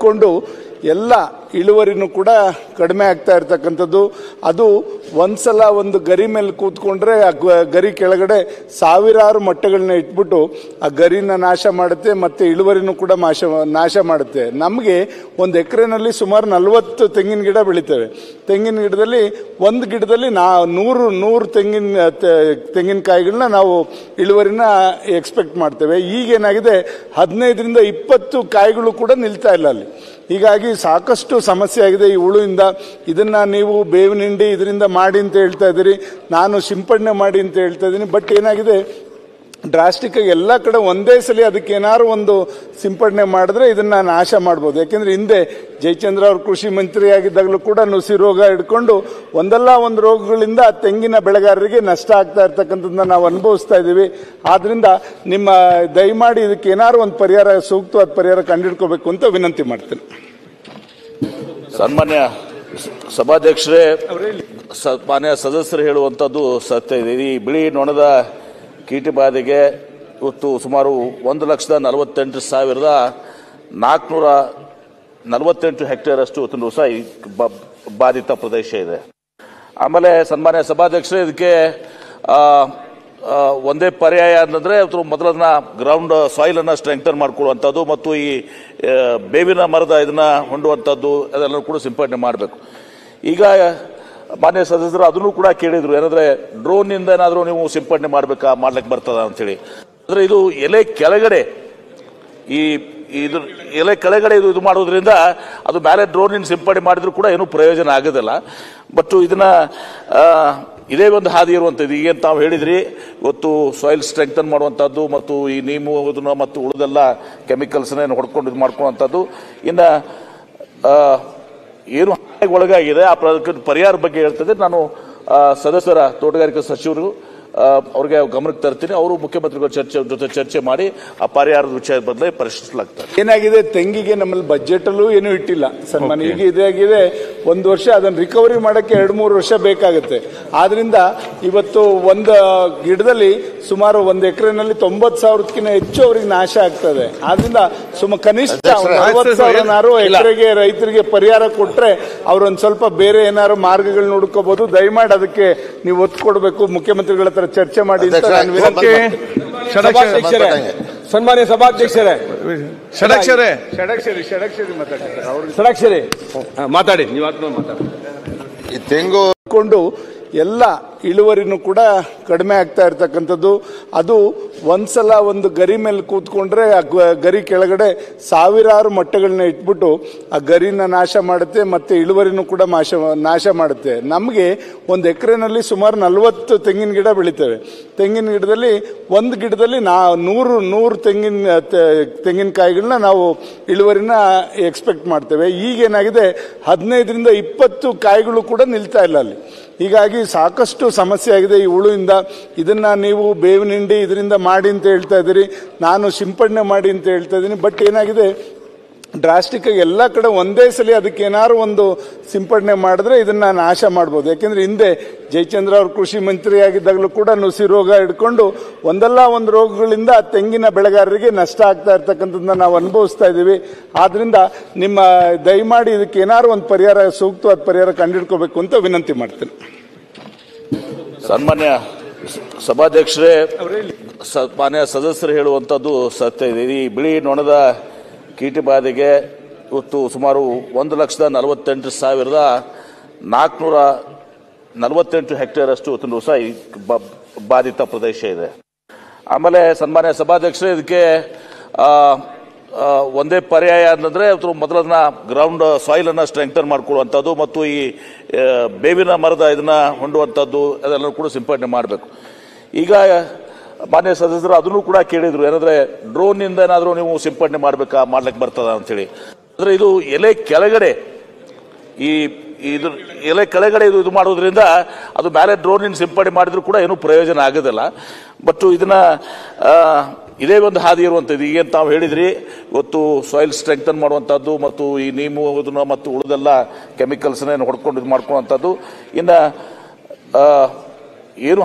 ಕೊಂಡು ಎಲ್ಲ ಇಳುವರಿನೂ ಕೂಡ ಕಡಿಮೆ ಆಗ್ತಾ ಇರತಕ್ಕಂಥದ್ದು. ಅದು ಒಂದ್ಸಲ ಒಂದು ಗರಿ ಮೇಲೆ ಕೂತ್ಕೊಂಡ್ರೆ ಆ ಗರಿ ಕೆಳಗಡೆ ಸಾವಿರಾರು ಮೊಟ್ಟೆಗಳನ್ನ ಇಟ್ಬಿಟ್ಟು ಆ ಗರಿನ ನಾಶ ಮಾಡುತ್ತೆ, ಮತ್ತೆ ಇಳುವರಿನೂ ಕೂಡ ನಾಶ ಮಾಡುತ್ತೆ. ನಮಗೆ ಒಂದು ಎಕರೆನಲ್ಲಿ ಸುಮಾರು 40 ತೆಂಗಿನ ಗಿಡ ಬೆಳಿತೇವೆ. ತೆಂಗಿನ ಗಿಡದಲ್ಲಿ ಒಂದು ಗಿಡದಲ್ಲಿ 100 ತೆಂಗಿನಕಾಯಿಗಳನ್ನ ನಾವು ಇಳುವರಿನ ಎಕ್ಸ್ಪೆಕ್ಟ್ ಮಾಡ್ತೇವೆ. ಈಗೇನಾಗಿದೆ 15ರಿಂದ 20 ಕಾಯಿಗಳು ಕೂಡ ನಿಲ್ತಾ ಇಲ್ಲ ಅಲ್ಲಿ. ಹೀಗಾಗಿ ಸಾಕಷ್ಟು ಸಮಸ್ಯೆ ಆಗಿದೆ ಈ ಹುಳುವಿಂದ. ಇದನ್ನ ನೀವು ಬೇವಿನ ಹಿಂಡಿ ಇದರಿಂದ ಮಾಡಿ ಅಂತ ಹೇಳ್ತಾ ಇದ್ದೀರಿ, ನಾನು ಸಿಂಪಡಣೆ ಮಾಡಿ ಅಂತ ಹೇಳ್ತಾ ಇದ್ದೀನಿ. ಬಟ್ ಏನಾಗಿದೆ, ಡ್ರಾಸ್ಟಿಕ್ ಆಗಿ ಎಲ್ಲ ಕಡೆ ಒಂದೇ ಸಲ ಅದಕ್ಕೆ ಏನಾದ್ರು ಒಂದು ಸಿಂಪಡಣೆ ಮಾಡಿದ್ರೆ ಇದನ್ನ ನಾಶ ಮಾಡ್ಬೋದು. ಯಾಕೆಂದ್ರೆ ಹಿಂದೆ ಜಯಚಂದ್ರ ಅವರು ಕೃಷಿ ಮಂತ್ರಿ ಆಗಿದ್ದಾಗಲೂ ಕೂಡ ನುಸಿ ರೋಗ ಹಿಡ್ಕೊಂಡು ಒಂದಲ್ಲ ಒಂದು ರೋಗಗಳಿಂದ ತೆಂಗಿನ ಬೆಳೆಗಾರರಿಗೆ ನಷ್ಟ ಆಗ್ತಾ ಇರ್ತಕ್ಕಂಥದ್ದನ್ನ ನಾವು ಅನುಭವಿಸ್ತಾ ಇದ್ದೀವಿ. ಆದ್ರಿಂದ ನಿಮ್ಮ ದಯಮಾಡಿ ಇದಕ್ಕೆ ಏನಾದ್ರು ಒಂದು ಪರಿಹಾರ, ಸೂಕ್ತವಾದ ಪರಿಹಾರ ಕಂಡುಹಿಡ್ಕೋಬೇಕು ಅಂತ ವಿನಂತಿ ಮಾಡ್ತೇನೆ. ಸನ್ಮಾನ್ಯ ಸಭಾಧ್ಯಕ್ಷರೇ, ಮಾನ್ಯ ಸದಸ್ಯರು ಹೇಳುವಂಥದ್ದು ಸತ್ಯ ಇದೆ. ಈ ಬಿಳಿ ನೊಣದ ಕೀಟ ಬಾಧೆಗೆ ಇವತ್ತು ಸುಮಾರು 1,48,448 ಹೆಕ್ಟೇರ್ ಅಷ್ಟು ಇವತ್ತು ಸಹ ಬಾಧಿತ ಪ್ರದೇಶ ಇದೆ. ಆಮೇಲೆ ಸನ್ಮಾನ್ಯ ಸಭಾಧ್ಯಕ್ಷರೇ, ಇದಕ್ಕೆ ಒಂದೇ ಪರ್ಯಾಯ ಅಂತಂದ್ರೆ ಮೊದಲನ್ನ ಗ್ರೌಂಡ್ ಸಾಯಿಲ್ ಅನ್ನ ಸ್ಟ್ರೆಂಗ್ತನ್ ಮಾಡ್ಕೊಳ್ಳುವಂಥದ್ದು ಮತ್ತು ಈ ಬೇವಿನ ಮರದ ಇದನ್ನ ಹೊಂದುವಂಥದ್ದು ಅದೆಲ್ಲರೂ ಕೂಡ ಸಿಂಪಡಣೆ ಮಾಡಬೇಕು. ಈಗ ಮಾನ್ಯ ಸದಸ್ಯರು ಅದನ್ನು ಕೂಡ ಕೇಳಿದ್ರು, ಏನಂದ್ರೆ ಡ್ರೋನ್ ನಿಂದ ಏನಾದರೂ ನೀವು ಸಿಂಪಡಣೆ ಮಾಡ್ಲಿಕ್ಕೆ ಬರ್ತದ ಅಂತ ಹೇಳಿ. ಅಂದ್ರೆ ಇದು ಎಲೆ ಕೆಳಗಡೆ ಎಲೆ ಕೆಳಗಡೆ ಇದು ಮಾಡೋದ್ರಿಂದ ಅದು ಮೇಲೆ ಡ್ರೋನ್ ನಿಂದ ಸಿಂಪಡಣೆ ಮಾಡಿದ್ರು ಕೂಡ ಏನೂ ಪ್ರಯೋಜನ ಆಗೋದಿಲ್ಲ. ಬಟ್ ಇದನ್ನ ಇದೇ ಒಂದು ಹಾದಿ ಇರುವಂಥದ್ದು. ಈಗೇನು ತಾವು ಹೇಳಿದ್ರಿ, ಇವತ್ತು ಸಾಯಿಲ್ ಸ್ಟ್ರೆಂಗ್ತನ್ ಮಾಡುವಂಥದ್ದು ಮತ್ತು ಈ ನೀಮು ಮತ್ತು ಉಳಿದೆಲ್ಲ ಕೆಮಿಕಲ್ಸ್ನ ಹೊಡ್ಕೊಂಡು ಇದು ಮಾಡ್ಕೊಳ್ಳುವಂಥದ್ದು. ಇನ್ನು ಏನು ಒಳಗಾಗಿದೆ ಆ ಪರಿಹಾರ ಬಗ್ಗೆ ಹೇಳ್ತದೆ. ನಾನು ಸದಸ್ಯರ ತೋಟಗಾರಿಕಾ ಸಚಿವರು ಅವ್ರಿಗೆ ಗಮನಕ್ಕೆ ತರ್ತೀನಿ. ಅವರು ಮುಖ್ಯಮಂತ್ರಿಗಳ ಜೊತೆ ಚರ್ಚೆ ಮಾಡಿ ಆ ಪರಿಹಾರದ ವಿಷಯ ಬದಲೇ ಪರಿಶೀಲಿಸಲಾಗ್ತದೆ. ಏನಾಗಿದೆ, ತೆಂಗಿಗೆ ನಮ್ಮಲ್ಲಿ ಬಜೆಟ್ ಅಲ್ಲೂ ಏನೂ ಇಟ್ಟಿಲ್ಲ ಸನ್ಮಾನ. ಈಗ ಇದಾಗಿದೆ 1 ವರ್ಷ, ಅದನ್ನು ರಿಕವರಿ ಮಾಡಕ್ಕೆ 2-3 ವರ್ಷ ಬೇಕಾಗುತ್ತೆ. ಆದ್ರಿಂದ ಇವತ್ತು ಒಂದು ಗಿಡದಲ್ಲಿ ಸುಮಾರು 1 ಎಕರೆನಲ್ಲಿ 90,000ಕ್ಕಿಂತ ಹೆಚ್ಚು ಅವ್ರಿಗೆ ನಾಶ ಆಗ್ತದೆ. ಆದ್ರಿಂದ ಕನಿಷ್ಠ 40,000 ಎಕರೆಗೆ ರೈತರಿಗೆ ಪರಿಹಾರ ಕೊಟ್ರೆ ಅವ್ರೊಂದ್ ಸ್ವಲ್ಪ ಬೇರೆ ಏನಾದ್ರು ಮಾರ್ಗಗಳನ್ನ ಹುಡುಕೋಬಹುದು. ದಯಮಾಡಿ ಅದಕ್ಕೆ ನೀವು ಒತ್ತು ಕೊಡಬೇಕು, ಮುಖ್ಯಮಂತ್ರಿಗಳ ಹತ್ರ ಚರ್ಚೆ ಮಾಡಿ. ಸನ್ಮಾನ್ಯ ಸಭಾಧ್ಯಕ್ಷರೇ, ಷಡಕ್ಷರಿ ಮಾತಾಡಿ, ನೀವು ಮಾತಾಡಿ. ತೆಂಗು ಕೊಂಡು ಎಲ್ಲ ಇಳುವರಿನೂ ಕೂಡ ಕಡಿಮೆ ಆಗ್ತಾ ಇರತಕ್ಕಂಥದ್ದು. ಅದು ಒಂದ್ಸಲ ಒಂದು ಗರಿ ಮೇಲೆ ಕೂತ್ಕೊಂಡ್ರೆ ಆ ಗರಿ ಕೆಳಗಡೆ ಸಾವಿರಾರು ಮೊಟ್ಟೆಗಳನ್ನ ಇಟ್ಬಿಟ್ಟು ಆ ಗರಿನ ನಾಶ ಮಾಡುತ್ತೆ, ಮತ್ತೆ ಇಳುವರಿನೂ ಕೂಡ ನಾಶ ಮಾಡುತ್ತೆ. ನಮಗೆ ಒಂದು ಎಕರೆನಲ್ಲಿ ಸುಮಾರು 40 ತೆಂಗಿನ ಗಿಡ ಬೆಳಿತೇವೆ. ತೆಂಗಿನ ಗಿಡದಲ್ಲಿ ಒಂದು ಗಿಡದಲ್ಲಿ 100 ತೆಂಗಿನಕಾಯಿಗಳನ್ನ ನಾವು ಇಳುವರಿನ ಎಕ್ಸ್ಪೆಕ್ಟ್ ಮಾಡ್ತೇವೆ. ಈಗೇನಾಗಿದೆ 15ರಿಂದ 20 ಕಾಯಿಗಳು ಕೂಡ ನಿಲ್ತಾ ಇಲ್ಲ ಅಲ್ಲಿ. ಹೀಗಾಗಿ ಸಾಕಷ್ಟು ಸಮಸ್ಯೆ ಆಗಿದೆ ಈ ಹುಳುವಿಂದ. ಇದನ್ನ ನೀವು ಬೇವಿನ ಹಿಂಡಿ ಇದರಿಂದ ಮಾಡಿ ಅಂತ ಹೇಳ್ತಾ ಇದ್ದೀರಿ, ನಾನು ಸಿಂಪಡಣೆ ಮಾಡಿ ಅಂತ ಹೇಳ್ತಾ ಇದ್ದೀನಿ. ಬಟ್ ಏನಾಗಿದೆ, ಡ್ರಾಸ್ಟಿಕ್ ಆಗಿ ಎಲ್ಲ ಕಡೆ ಒಂದೇ ಸಲ ಅದಕ್ಕೆ ಏನಾದ್ರು ಒಂದು ಸಿಂಪಡಣೆ ಮಾಡಿದ್ರೆ ಇದನ್ನ ನಾಶ ಮಾಡ್ಬೋದು. ಯಾಕೆಂದ್ರೆ ಹಿಂದೆ ಜಯಚಂದ್ರ ಅವರು ಕೃಷಿ ಮಂತ್ರಿ ಆಗಿದ್ದಾಗಲೂ ಕೂಡ ನುಸಿ ರೋಗ ಹಿಡ್ಕೊಂಡು ಒಂದಲ್ಲ ಒಂದು ರೋಗಗಳಿಂದ ತೆಂಗಿನ ಬೆಳೆಗಾರರಿಗೆ ನಷ್ಟ ಆಗ್ತಾ ಇರ್ತಕ್ಕಂಥದ್ದನ್ನ ನಾವು ಅನುಭವಿಸ್ತಾ ಇದ್ದೀವಿ. ಆದ್ರಿಂದ ನಿಮ್ಮ ದಯಮಾಡಿ ಇದಕ್ಕೆ ಏನಾದ್ರು ಒಂದು ಪರಿಹಾರ, ಸೂಕ್ತವಾದ ಪರಿಹಾರ ಕಂಡುಹಿಡ್ಕೋಬೇಕು ಅಂತ ವಿನಂತಿ ಮಾಡ್ತೇನೆ. ಸನ್ಮಾನ್ಯ ಸಭಾಧ್ಯಕ್ಷರೇ, ಮಾನ್ಯ ಸದಸ್ಯರು ಹೇಳುವಂಥದ್ದು ಸತ್ಯ ಇದೆ. ಈ ಬಿಳಿ ನೊಣದ ಕೀಟ ಬಾಧೆಗೆ ಇವತ್ತು ಸುಮಾರು 1,48,448 ಹೆಕ್ಟೇರ್ ಅಷ್ಟು ಇವತ್ತು ಸಹ ಬಾಧಿತ ಪ್ರದೇಶ ಇದೆ. ಆಮೇಲೆ ಸನ್ಮಾನ್ಯ ಸಭಾಧ್ಯಕ್ಷರೇ, ಇದಕ್ಕೆ ಒಂದೇ ಪರ್ಯಾಯ ಅಂತಂದ್ರೆ ಮೊದಲನ್ನ ಗ್ರೌಂಡ್ ಸಾಯಿಲ್ ಅನ್ನ ಸ್ಟ್ರೆಂಗ್ತನ್ ಮಾಡ್ಕೊಳ್ಳುವಂಥದ್ದು ಮತ್ತು ಈ ಬೇವಿನ ಮರದ ಇದನ್ನ ಹೊಂದುವಂಥದ್ದು ಅದೆಲ್ಲರೂ ಕೂಡ ಸಿಂಪಡಣೆ ಮಾಡಬೇಕು. ಈಗ ಮಾನ್ಯ ಸದಸ್ಯರು ಅದನ್ನು ಕೂಡ ಕೇಳಿದ್ರು, ಏನಂದ್ರೆ ಡ್ರೋನ್ ನಿಂದ ಏನಾದರೂ ನೀವು ಸಿಂಪಡಣೆ ಮಾಡ್ಲಿಕ್ಕೆ ಬರ್ತದ ಅಂತ ಹೇಳಿ. ಅಂದ್ರೆ ಇದು ಎಲೆ ಕೆಳಗಡೆ ಎಲೆ ಕೆಳಗಡೆ ಇದು ಮಾಡೋದ್ರಿಂದ ಅದು ಮೇಲೆ ಡ್ರೋನ್ ನಿಂದ ಸಿಂಪಡಣೆ ಮಾಡಿದ್ರು ಕೂಡ ಏನೂ ಪ್ರಯೋಜನ ಆಗೋದಿಲ್ಲ. ಬಟ್ ಇದನ್ನ ಇದೇ ಒಂದು ಹಾದಿ ಇರುವಂಥದ್ದು. ಈಗೇನು ತಾವು ಹೇಳಿದ್ರಿ, ಇವತ್ತು ಸಾಯಿಲ್ ಸ್ಟ್ರೆಂಗ್ತನ್ ಮಾಡುವಂಥದ್ದು ಮತ್ತು ಈ ನೀಮು ಮತ್ತು ಉಳಿದೆಲ್ಲ ಕೆಮಿಕಲ್ಸ್ನ ಹೊಡ್ಕೊಂಡು ಇದು ಮಾಡ್ಕೊಳ್ಳುವಂಥದ್ದು. ಇನ್ನು ಏನು